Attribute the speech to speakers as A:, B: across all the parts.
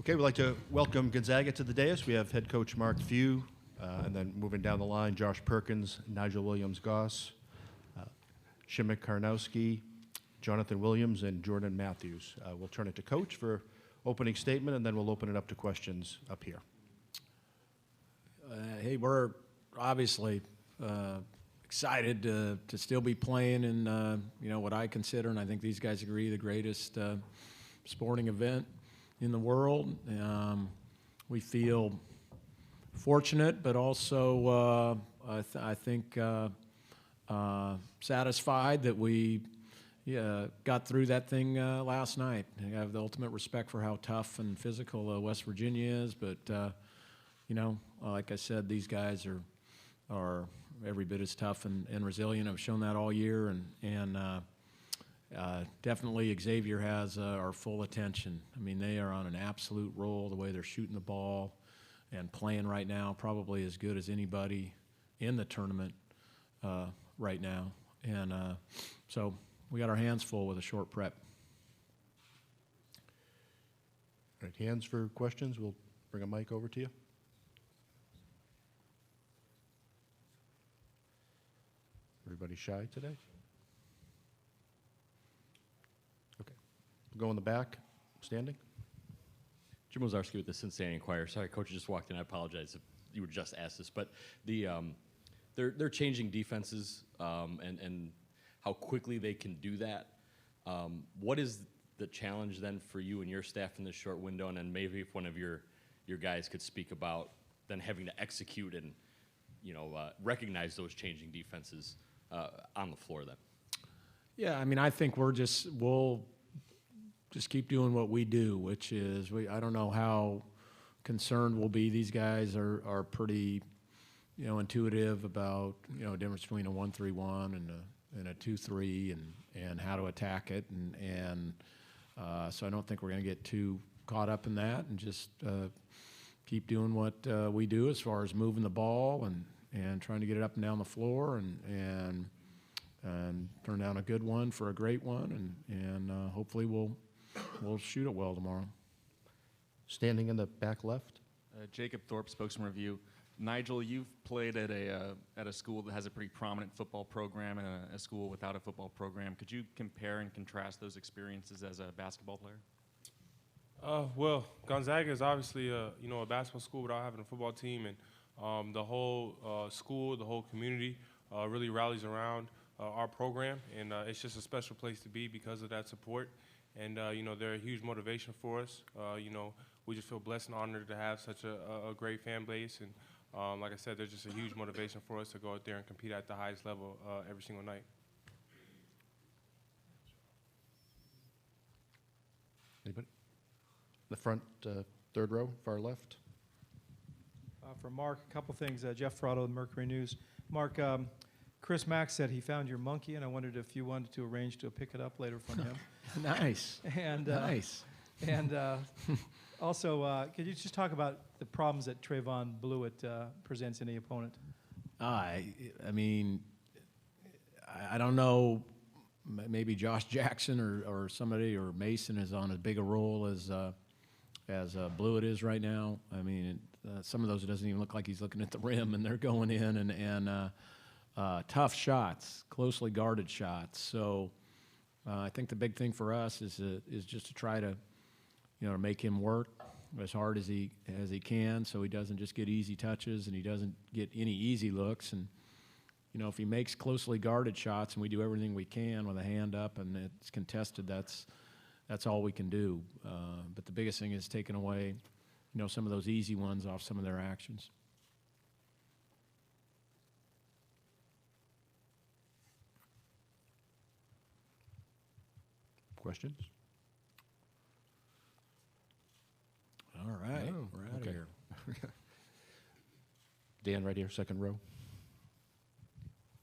A: Okay, we'd like to welcome Gonzaga to the dais. We have head coach Mark Few, and then moving down the line, Josh Perkins, Nigel Williams-Goss, Shimmick Karnowski, Jonathan Williams, and Jordan Matthews. We'll turn it to Coach for opening statement, and then we'll open it up to questions up here.
B: Hey, we're obviously excited to still be playing in what I consider, and I think these guys agree, the greatest sporting event in the world. We feel fortunate, but also I think satisfied that we got through that thing last night. I have the ultimate respect for how tough and physical West Virginia is, but like I said, these guys are every bit as tough and resilient. I've shown that all year, and definitely Xavier has our full attention. I mean, they are on an absolute roll, the way they're shooting the ball and playing right now, probably as good as anybody in the tournament right now. And so we got our hands full with a short prep.
A: All right, hands for questions. We'll bring a mic over to you. Everybody shy today? Okay. We'll go in the back, standing.
C: Jim Wozarski with the Cincinnati Enquirer. Sorry, Coach just walked in. I apologize if you were just asked this, but they're changing defenses and how quickly they can do that. What is the challenge then for you and your staff in this short window? And then maybe if one of your guys could speak about then having to execute and recognize those changing defenses on the floor then.
B: Yeah, I mean, I think we'll just keep doing what we do, which is I don't know how concerned we'll be. These guys are pretty, intuitive about difference between a 1-3-1 and a 2-3 and how to attack it, and so I don't think we're going to get too caught up in that, and just keep doing what we do as far as moving the ball and trying to get it up and down the floor and turn down a good one for a great one, and hopefully we'll shoot it well tomorrow.
A: Standing in the back left.
D: Jacob Thorpe, spokesman review. Nigel, you've played at a school that has a pretty prominent football program and a school without a football program. Could you compare and contrast those experiences as a basketball player?
E: Well, Gonzaga is obviously a basketball school without having a football team, and the whole school, the whole community really rallies around our program, and it's just a special place to be because of that support. And they're a huge motivation for us. We just feel blessed and honored to have such a great fan base, and like I said, they're just a huge motivation for us to go out there and compete at the highest level every single night.
A: Anybody? The front, third row, far left.
F: For Mark, a couple things. Jeff Frotto of the Mercury News. Mark, Chris Mack said he found your monkey, and I wondered if you wanted to arrange to pick it up later from him.
B: Nice.
F: And
B: nice.
F: And also, could you just talk about the problems that Trayvon Blewett presents any opponent?
B: I mean, I don't know. Maybe Josh Jackson or somebody or Mason is on as big a role as Blewett is right now. I mean, some of those it doesn't even look like he's looking at the rim, and they're going in and tough shots, closely guarded shots. So I think the big thing for us is just to try to make him work as hard as he can, so he doesn't just get easy touches and he doesn't get any easy looks. And if he makes closely guarded shots and we do everything we can with a hand up and it's contested, that's all we can do. But the biggest thing is taking away some of those easy ones off some of their actions.
A: Questions?
B: All right,
A: Oh,
B: we're out of here.
A: Dan, right here, second row.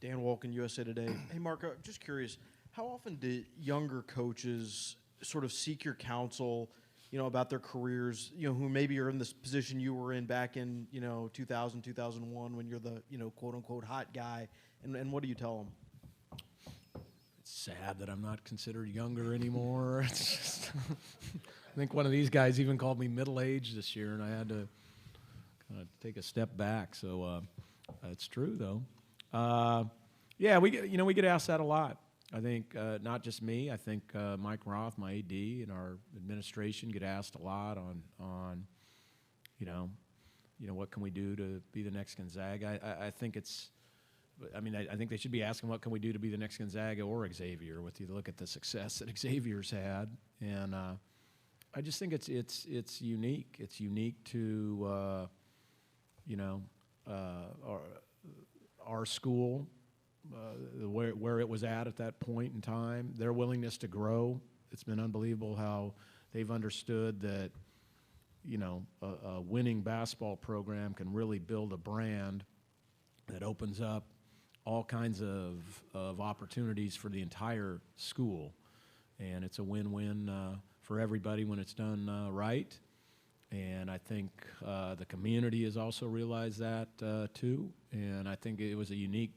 G: Dan Walken, USA Today. Hey, Mark, I'm just curious, how often do younger coaches sort of seek your counsel, about their careers, who maybe are in this position you were in back in, 2000, 2001 when you're the, quote-unquote hot guy, and what do you tell them?
B: It's sad that I'm not considered younger anymore. It's just think one of these guys even called me middle-aged this year, and I had to kind of take a step back. So it's true, though. Yeah, we get asked that a lot. I think not just me. I think Mike Roth, my AD, and our administration get asked a lot on what can we do to be the next Gonzaga. I think it's. I mean, I think they should be asking what can we do to be the next Gonzaga or Xavier. With you look at the success that Xavier's had, and I just think it's unique. It's unique to our school, where it was at that point in time. Their willingness to grow. It's been unbelievable how they've understood that a winning basketball program can really build a brand that opens up all kinds of opportunities for the entire school. And it's a win-win for everybody when it's done right. And I think the community has also realized that too. And I think it was a unique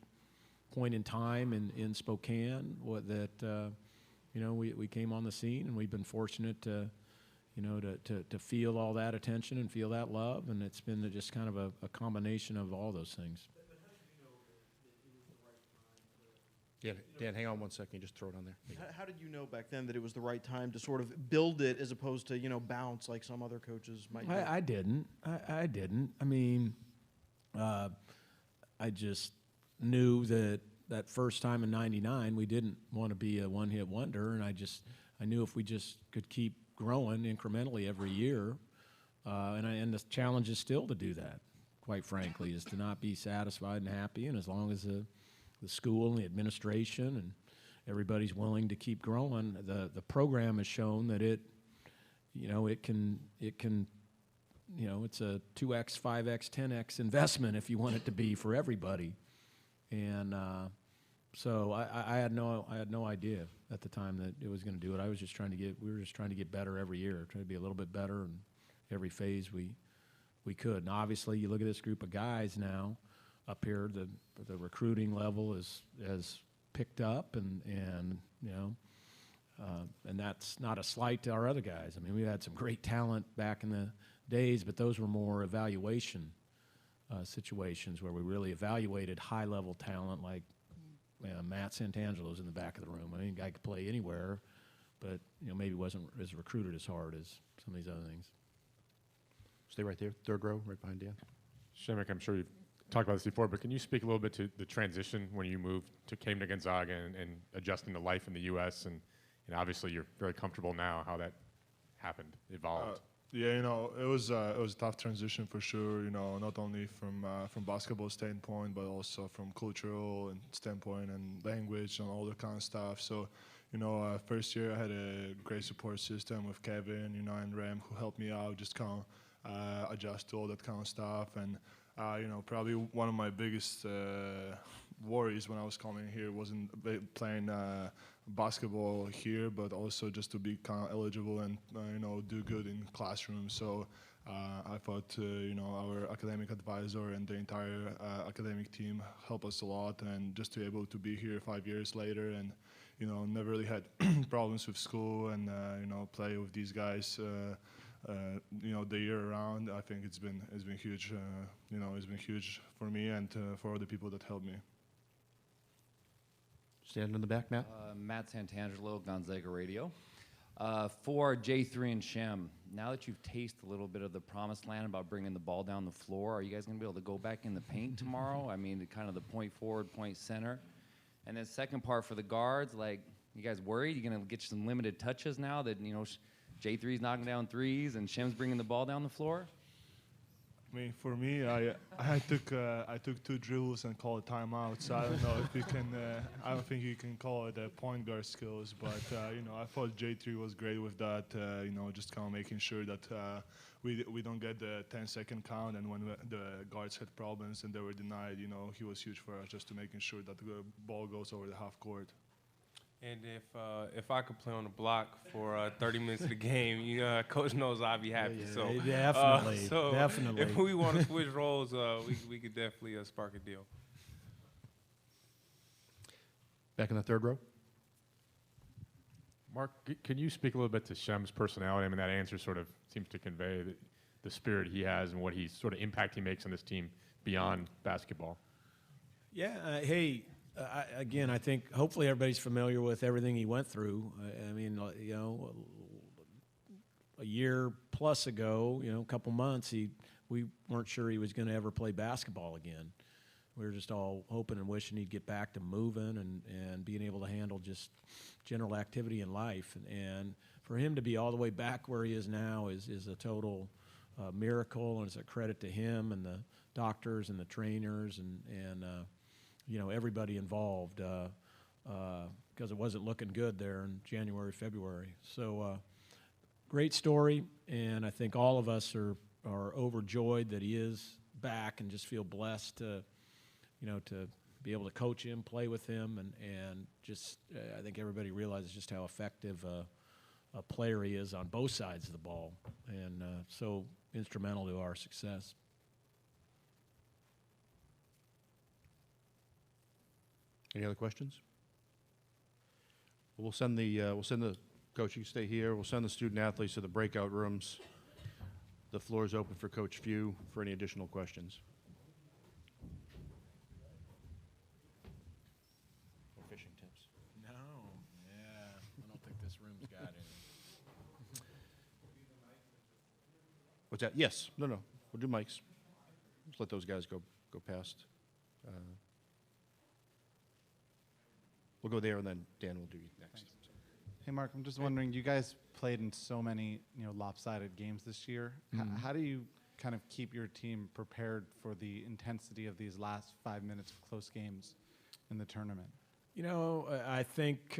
B: point in time in Spokane that we came on the scene, and we've been fortunate to feel all that attention and feel that love. And it's been just kind of a combination of all those things.
A: Yeah, Dan, hang on one second. Just throw it on there.
G: How did you know back then that it was the right time to sort of build it as opposed to bounce like some other coaches might do?
B: I didn't. I didn't. I mean, I just knew that first time in '99 we didn't want to be a one-hit wonder, and I knew if we just could keep growing incrementally every year, and the challenge is still to do that. Quite frankly, is to not be satisfied and happy, and as long as the school and the administration and everybody's willing to keep growing, the program has shown that it can it's a 2x, 5x, 10x investment if you want it to be for everybody. And so I had no idea at the time that it was going to do it. We were just trying to get better every year, trying to be a little bit better in every phase we could. And obviously, you look at this group of guys now up here, the recruiting level has picked up, and that's not a slight to our other guys. I mean, we had some great talent back in the days, but those were more evaluation situations where we really evaluated high-level talent, like Matt Santangelo's in the back of the room. I mean, guy could play anywhere, but maybe wasn't as recruited as hard as some of these other things.
A: Stay right there, third row, right behind Dan.
H: Shimek, I'm sure you've talked about this before, but can you speak a little bit to the transition when you came to Gonzaga and adjusting to life in the U.S. and obviously you're very comfortable now. How that happened, evolved.
I: Yeah, it was a tough transition for sure. Not only from basketball standpoint, but also from cultural and standpoint and language and all that kind of stuff. So, first year I had a great support system with Kevin, and Ram, who helped me out, just kind of adjust to all that kind of stuff. And probably one of my biggest worries when I was coming here wasn't playing basketball here, but also just to be kind of eligible and do good in classroom. So I thought our academic advisor and the entire academic team helped us a lot, and just to be able to be here 5 years later and never really had problems with school and play with these guys. The year around, I think it's been huge. It's been huge for me and for all the people that helped me.
A: Stand in the back, Matt.
J: Matt Santangelo, Gonzaga Radio. For J3 and Shem, now that you've tasted a little bit of the promised land about bringing the ball down the floor, are you guys going to be able to go back in the paint tomorrow? I mean, kind of the point forward, point center. And then second part for the guards, like, you guys worried? You're going to get some limited touches now that, J3's knocking down threes and Shem's bringing the ball down the floor?
I: I mean, for me, I took 2 dribbles and called a timeout. So I don't know if you can. I don't think you can call it point guard skills. But I thought J3 was great with that. Just kind of making sure that we don't get the 10-second count. And when the guards had problems and they were denied, he was huge for us, just to making sure that the ball goes over the half court.
E: And if I could play on the block for 30 minutes of the game, Coach knows I'd be happy.
B: Yeah,
E: So
B: definitely.
E: If we want to switch roles, we could definitely spark a deal.
A: Back in the third row.
H: Mark, can you speak a little bit to Shem's personality? I mean, that answer sort of seems to convey the spirit he has and what he sort of impact he makes on this team beyond basketball.
B: Yeah, again, I think hopefully everybody's familiar with everything he went through. I mean, you know, a year plus ago, you know, a couple months, we weren't sure he was going to ever play basketball again. We were just all hoping and wishing he'd get back to moving and being able to handle just general activity in life. And for him to be all the way back where he is now is a total miracle, and it's a credit to him and the doctors and the trainers and you know, everybody involved, because it wasn't looking good there in January, February. So great story, and I think all of us are overjoyed that he is back, and just feel blessed to, you know, to be able to coach him, play with him, and just I think everybody realizes just how effective a player he is on both sides of the ball, and so instrumental to our success.
A: Any other questions? We'll send the coach. You stay here. We'll send the student athletes to the breakout rooms. The floor is open for Coach Few for any additional questions. Or fishing tips.
B: No, yeah, I don't think this room's got any.
A: What's that? Yes. No. We'll do mics. Just let those guys go past. We'll go there, and then Dan will do you next.
K: Hey, Mark, I'm just wondering, you guys played in so many, you know, lopsided games this year. How do you kind of keep your team prepared for the intensity of these last 5 minutes of close games in the tournament?
B: You know, I think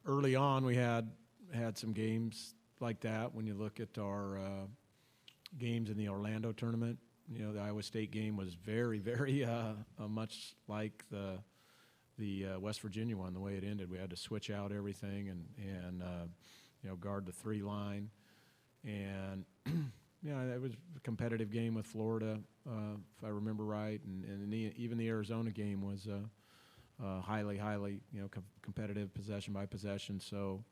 B: early on we had some games like that. When you look at our games in the Orlando tournament, you know, the Iowa State game was very, very much like the West Virginia one, the way it ended. We had to switch out everything and you know, guard the three line. And yeah, it was a competitive game with Florida, if I remember right. And even the Arizona game was highly, you know, competitive possession by possession. So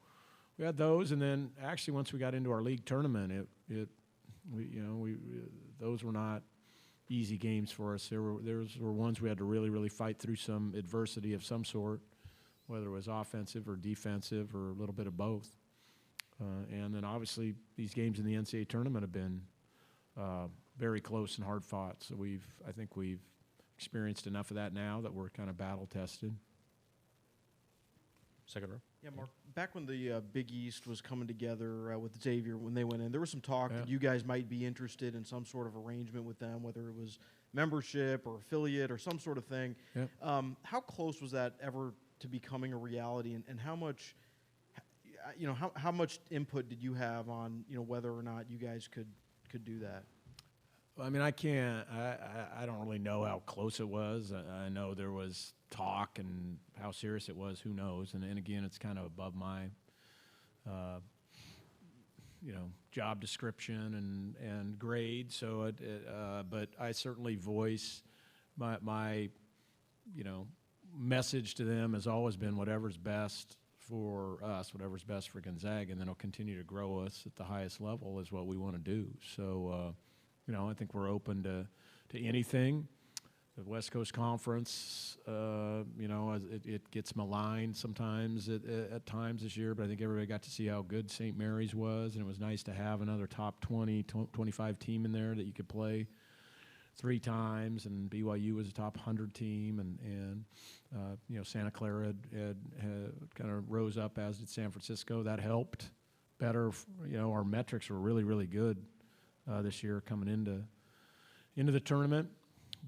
B: we had those, and then actually once we got into our league tournament, those were not easy games for us. There were ones we had to really, really fight through some adversity of some sort, whether it was offensive or defensive or a little bit of both. And then obviously these games in the NCAA tournament have been very close and hard fought. So I think we've experienced enough of that now that we're kind of battle tested.
A: Second row.
G: Yeah, Mark, back when the Big East was coming together with Xavier, when they went in, there was some talk that you guys might be interested in some sort of arrangement with them, whether it was membership or affiliate or some sort of thing.
B: Yep.
G: How close was that ever to becoming a reality, and how much, you know, how much input did you have on, you know, whether or not you guys could do that?
B: I mean, I don't really know how close it was. I know there was talk, and how serious it was, who knows. And again, it's kind of above my, you know, job description and grade. So, but I certainly voice my, you know, message to them has always been whatever's best for us, whatever's best for Gonzaga, and then it'll continue to grow us at the highest level is what we want to do. So, you know, I think we're open to anything. The West Coast Conference, you know, it gets maligned sometimes at times this year, but I think everybody got to see how good St. Mary's was, and it was nice to have another top 20, 25 team in there that you could play 3 times, and BYU was a top 100 team, and you know, Santa Clara had kind of rose up, as did San Francisco. That helped better. You know, our metrics were really, really good this year coming into the tournament.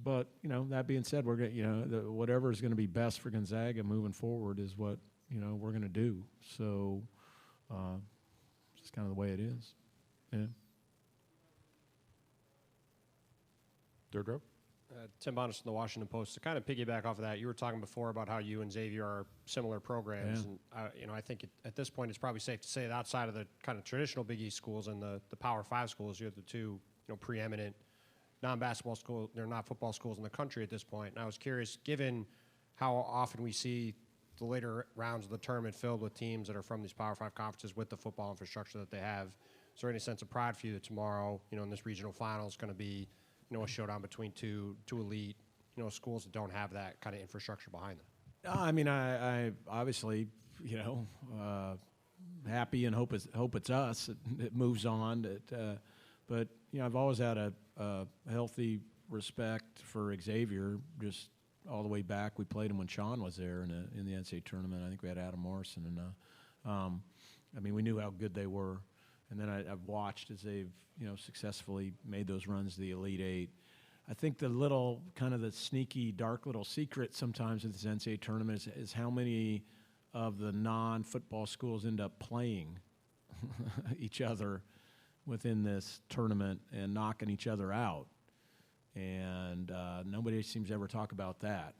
B: But, you know, that being said, we're going, you know, whatever is going to be best for Gonzaga moving forward is what, you know, we're going to do. So it's kind of the way it is. Yeah.
A: Third row.
L: Tim Bonis from the Washington Post. To kind of piggyback off of that, you were talking before about how you and Xavier are similar programs, and you know, I think at this point it's probably safe to say that outside of the kind of traditional Big East schools and the Power 5 schools, you're the two, you know, preeminent non-basketball schools, they're not football schools in the country at this point. And I was curious, given how often we see the later rounds of the tournament filled with teams that are from these Power 5 conferences with the football infrastructure that they have. Is there any sense of pride for you that tomorrow, in this regional final is going to be, a showdown between two elite, schools that don't have that kind of infrastructure behind them?
B: I mean, I obviously, happy and hope it's us. It moves on. But I've always had a healthy respect for Xavier. Just all the way back, we played him when Sean was there in the NCAA tournament. I think we had Adam Morrison, and I mean, we knew how good they were. And then I've watched as they've successfully made those runs to the Elite Eight. I think the little kind of the sneaky, dark little secret sometimes with this NCAA tournament is how many of the non-football schools end up playing each other within this tournament and knocking each other out. And nobody seems to ever talk about that.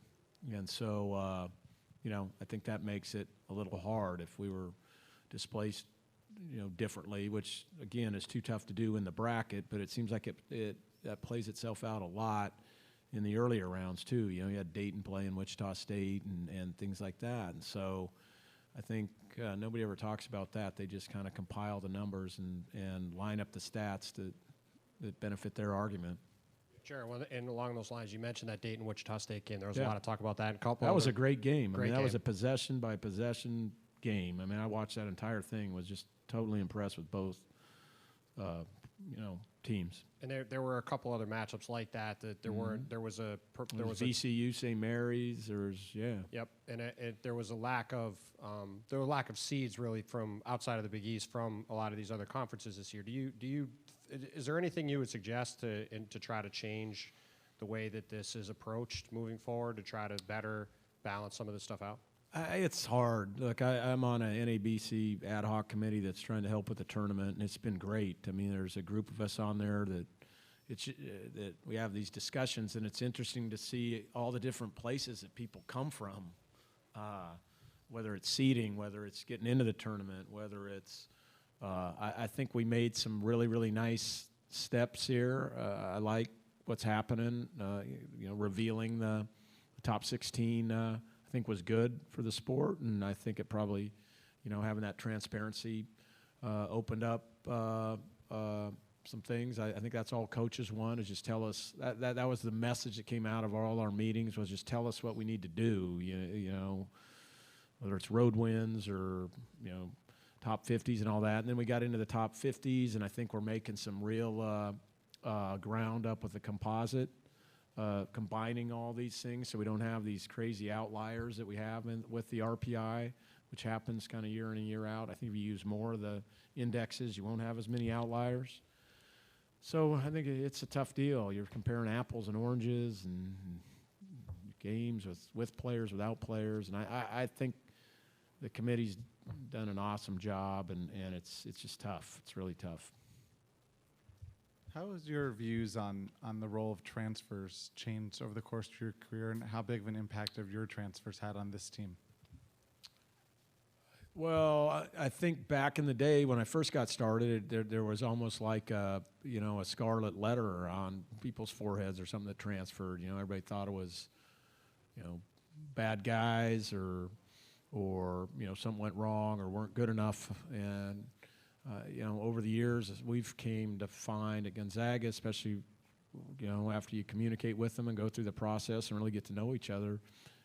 B: And so, I think that makes it a little hard if we were displaced, differently, which, again, is too tough to do in the bracket, but it seems like that plays itself out a lot in the earlier rounds, too. You had Dayton playing Wichita State and things like that. And so I think nobody ever talks about that. They just kind of compile the numbers and line up the stats that benefit their argument.
L: Sure. Well, and along those lines, you mentioned that Dayton-Wichita State game. There was a lot of talk about that.
B: That was a great game.
L: Great
B: that was
L: game.
B: a possession-by-possession game. I mean, I watched that entire thing, was just totally impressed with both, teams.
L: And there were a couple other matchups like that there weren't. There was
B: VCU, St. Mary's.
L: Yep. And there was a lack of seeds really from outside of the Big East from a lot of these other conferences this year. Is there anything you would suggest to try to change the way that this is approached moving forward to try to better balance some of this stuff out?
B: It's hard. Look, I'm on an NABC ad hoc committee that's trying to help with the tournament, and it's been great. I mean, there's a group of us on there that we have these discussions, and it's interesting to see all the different places that people come from, whether it's seeding, whether it's getting into the tournament, whether it's I think we made some really, really nice steps here. I like what's happening. Revealing the top 16, I think was good for the sport, and I think it probably, having that transparency opened up some things. I think that's all coaches want, is just tell us. That was the message that came out of all our meetings, was just tell us what we need to do. Whether it's road wins or top 50s and all that. And then we got into the top 50s, and I think we're making some real ground up with the composite, combining all these things so we don't have these crazy outliers that we have with the RPI, which happens kind of year in and year out. I think if you use more of the indexes, you won't have as many outliers. So I think it's a tough deal. You're comparing apples and oranges and games with players, without players. And I think the committee's done an awesome job, and it's just tough. It's really tough.
K: How has your views on the role of transfers changed over the course of your career, and how big of an impact have your transfers had on this team?
B: Well, I think back in the day when I first got started, there was almost like a scarlet letter on people's foreheads or something that transferred. Everybody thought it was, bad guys or something went wrong or weren't good enough. And over the years, as we've came to find at Gonzaga, especially after you communicate with them and go through the process and really get to know each other,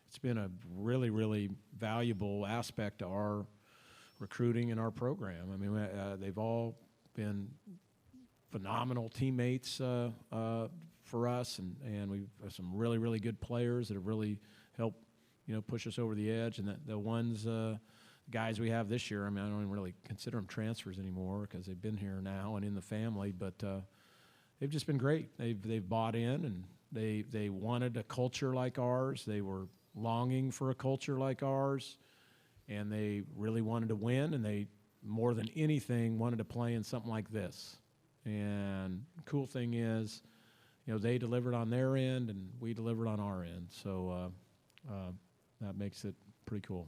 B: it's been a really, really valuable aspect to our recruiting and our program. I mean, they've all been phenomenal teammates for us, and we've have some really, really good players that have really helped, push us over the edge. And the guys we have this year, I mean, I don't even really consider them transfers anymore because they've been here now and in the family, but they've just been great. They've bought in, and they wanted a culture like ours. They were longing for a culture like ours, and they really wanted to win, and they, more than anything, wanted to play in something like this. And the cool thing is, they delivered on their end, and we delivered on our end. So that makes it pretty cool.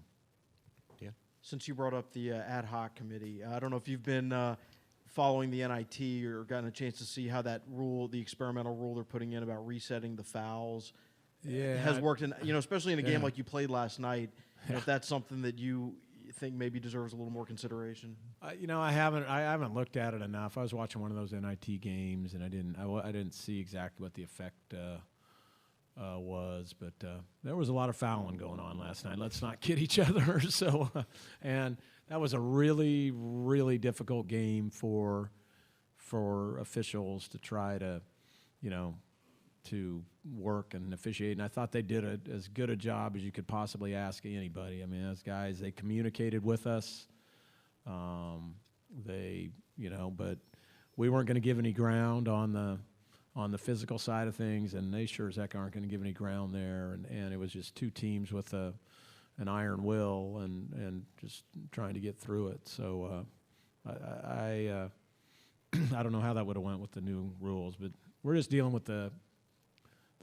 A: Dan?
G: Since you brought up the ad hoc committee, I don't know if you've been following the NIT or gotten a chance to see how that rule, the experimental rule they're putting in about resetting the fouls, has worked. In, especially in a game like you played last night. If that's something that you think maybe deserves a little more consideration.
B: I haven't looked at it enough. I was watching one of those NIT games, and I didn't see exactly what the effect was, but there was a lot of fouling going on last night. Let's not kid each other. So, and that was a really, really difficult game for officials to try to, to work and officiate. And I thought they did as good a job as you could possibly ask anybody. I mean, those guys, they communicated with us. But we weren't going to give any ground on the physical side of things, and they sure as heck aren't going to give any ground there. And it was just two teams with an iron will and just trying to get through it. So I don't know how that would have went with the new rules, but we're just dealing with the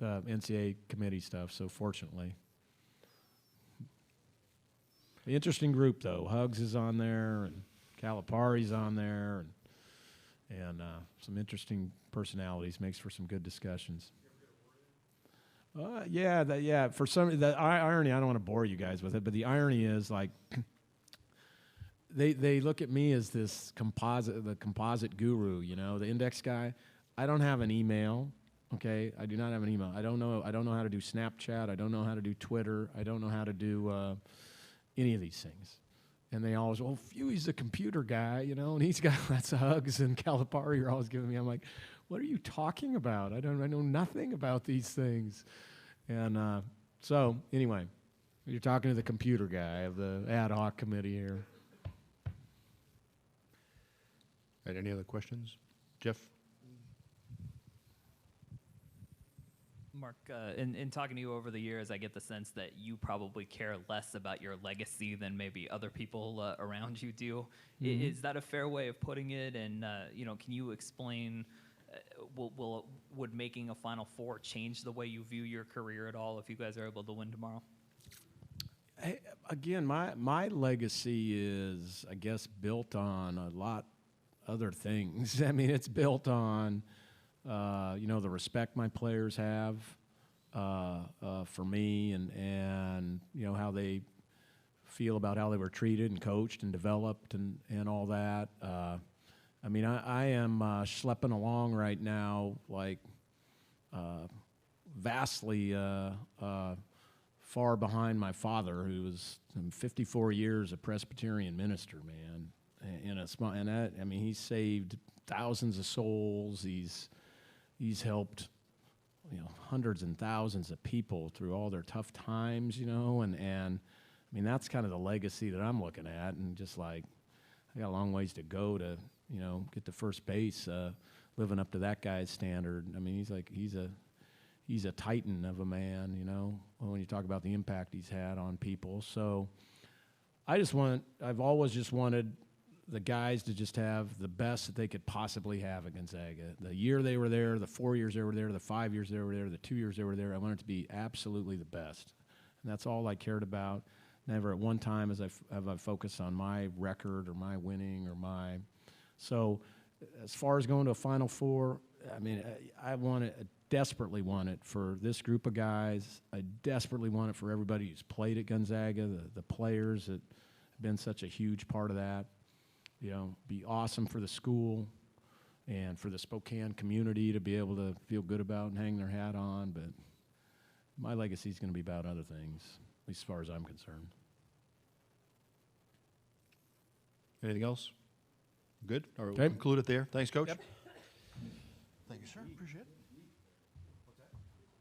B: NCAA committee stuff, so fortunately. The interesting group, though. Hugs is on there, and Calipari's on there, and some interesting personalities. Makes for some good discussions. Yeah. For some, the irony, I don't want to bore you guys with it, but the irony is, like, they look at me as the composite guru, the index guy. I don't have an email. Okay, I do not have an email. I don't know how to do Snapchat. I don't know how to do Twitter. I don't know how to do any of these things. And they always, he's the computer guy, and he's got lots of Hugs and Calipari are always giving me. I'm like, what are you talking about? I know nothing about these things. And so anyway, you're talking to the computer guy of the ad hoc committee here.
A: And any other questions? Jeff?
M: Mark, in talking to you over the years, I get the sense that you probably care less about your legacy than maybe other people around you do. Mm-hmm. Is that a fair way of putting it? And can you explain? Would making a Final Four change the way you view your career at all if you guys are able to win tomorrow?
B: Again, my legacy is, I guess, built on a lot other things. I mean, it's built on. The respect my players have for me and how they feel about how they were treated and coached and developed and all that. I am schlepping along right now, like vastly far behind my father, who was 54 years a Presbyterian minister, man. He's saved thousands of souls. He's helped, hundreds and thousands of people through all their tough times, and that's kind of the legacy that I'm looking at, and just like, I got a long ways to go to, get to first base, living up to that guy's standard. He's a titan of a man, when you talk about the impact he's had on people. So I've always just wanted the guys to just have the best that they could possibly have at Gonzaga. The year they were there, the 4 years they were there, the 5 years they were there, the 2 years they were there, I wanted it to be absolutely the best. And that's all I cared about. Never at one time have I focused on my record or my winning or my. So as far as going to a Final Four, I desperately want it for this group of guys. I desperately want it for everybody who's played at Gonzaga, the players that have been such a huge part of that. Be awesome for the school and for the Spokane community to be able to feel good about and hang their hat on. But my legacy is going to be about other things, at least as far as I'm concerned.
A: Anything else? Good? All right,
B: Okay.
A: we'll conclude it there. Thanks, Coach.
G: Thank you, sir. Appreciate it.